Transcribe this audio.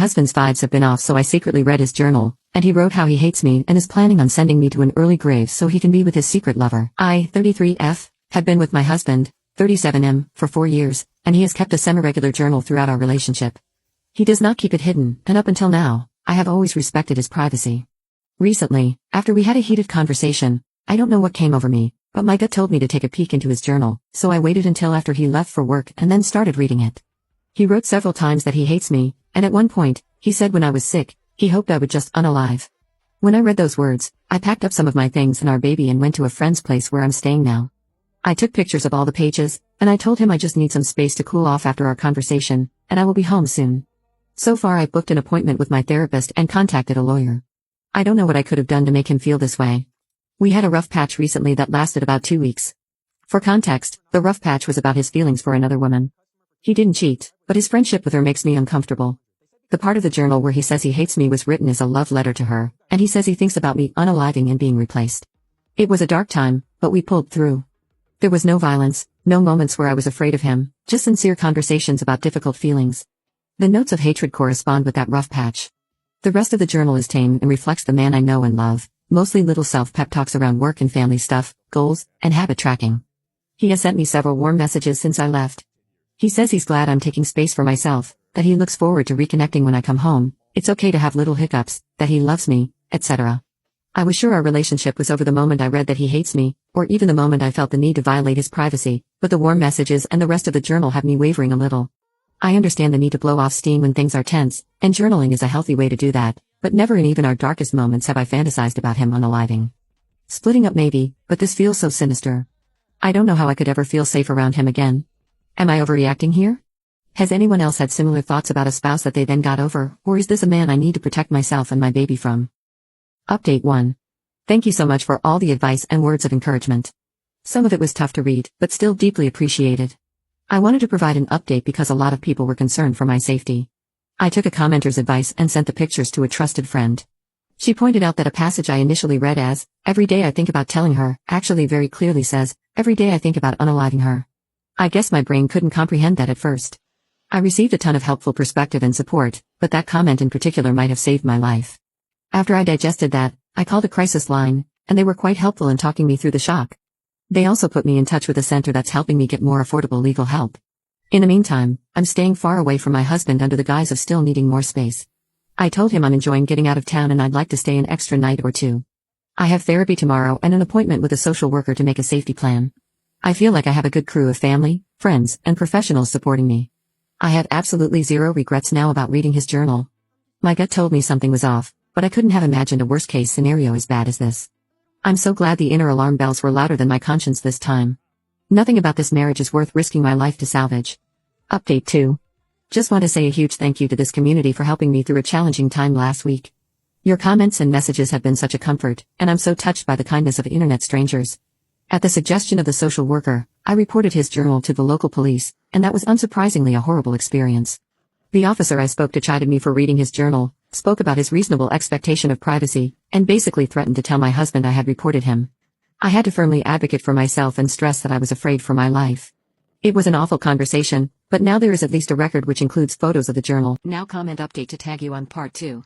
husband's vibes have been off, so I secretly read his journal, and he wrote how he hates me and is planning on sending me to an early grave so he can be with his secret lover. I, 33F, have been with my husband, 37M, for 4 years, and he has kept a semi-regular journal throughout our relationship. He does not keep it hidden, and up until now, I have always respected his privacy. Recently, after we had a heated conversation, I don't know what came over me, but my gut told me to take a peek into his journal, so I waited until after he left for work and then started reading it. He wrote several times that he hates me, and at one point, he said when I was sick, he hoped I would just unalive. When I read those words, I packed up some of my things and our baby and went to a friend's place where I'm staying now. I took pictures of all the pages, and I told him I just need some space to cool off after our conversation, and I will be home soon. So far I've booked an appointment with my therapist and contacted a lawyer. I don't know what I could have done to make him feel this way. We had a rough patch recently that lasted about 2 weeks. For context, the rough patch was about his feelings for another woman. He didn't cheat, but his friendship with her makes me uncomfortable. The part of the journal where he says he hates me was written as a love letter to her, and he says he thinks about me unaliving and being replaced. It was a dark time, but we pulled through. There was no violence, no moments where I was afraid of him, just sincere conversations about difficult feelings. The notes of hatred correspond with that rough patch. The rest of the journal is tame and reflects the man I know and love, mostly little self-pep talks around work and family stuff, goals, and habit tracking. He has sent me several warm messages since I left. He says he's glad I'm taking space for myself, that he looks forward to reconnecting when I come home, it's okay to have little hiccups, that he loves me, etc. I was sure our relationship was over the moment I read that he hates me, or even the moment I felt the need to violate his privacy, but the warm messages and the rest of the journal have me wavering a little. I understand the need to blow off steam when things are tense, and journaling is a healthy way to do that, but never in even our darkest moments have I fantasized about him unaliving. Splitting up maybe, but this feels so sinister. I don't know how I could ever feel safe around him again. Am I overreacting here? Has anyone else had similar thoughts about a spouse that they then got over, or is this a man I need to protect myself and my baby from? Update 1. Thank you so much for all the advice and words of encouragement. Some of it was tough to read, but still deeply appreciated. I wanted to provide an update because a lot of people were concerned for my safety. I took a commenter's advice and sent the pictures to a trusted friend. She pointed out that a passage I initially read as, "Every day I think about telling her," actually very clearly says, "Every day I think about unaliving her." I guess my brain couldn't comprehend that at first. I received a ton of helpful perspective and support, but that comment in particular might have saved my life. After I digested that, I called a crisis line, and they were quite helpful in talking me through the shock. They also put me in touch with a center that's helping me get more affordable legal help. In the meantime, I'm staying far away from my husband under the guise of still needing more space. I told him I'm enjoying getting out of town and I'd like to stay an extra night or two. I have therapy tomorrow and an appointment with a social worker to make a safety plan. I feel like I have a good crew of family, friends, and professionals supporting me. I have absolutely zero regrets now about reading his journal. My gut told me something was off, but I couldn't have imagined a worst-case scenario as bad as this. I'm so glad the inner alarm bells were louder than my conscience this time. Nothing about this marriage is worth risking my life to salvage. Update 2. Just want to say a huge thank you to this community for helping me through a challenging time last week. Your comments and messages have been such a comfort, and I'm so touched by the kindness of internet strangers. At the suggestion of the social worker, I reported his journal to the local police, and that was unsurprisingly a horrible experience. The officer I spoke to chided me for reading his journal, spoke about his reasonable expectation of privacy, and basically threatened to tell my husband I had reported him. I had to firmly advocate for myself and stress that I was afraid for my life. It was an awful conversation, but now there is at least a record which includes photos of the journal. Now comment update to tag you on part 2.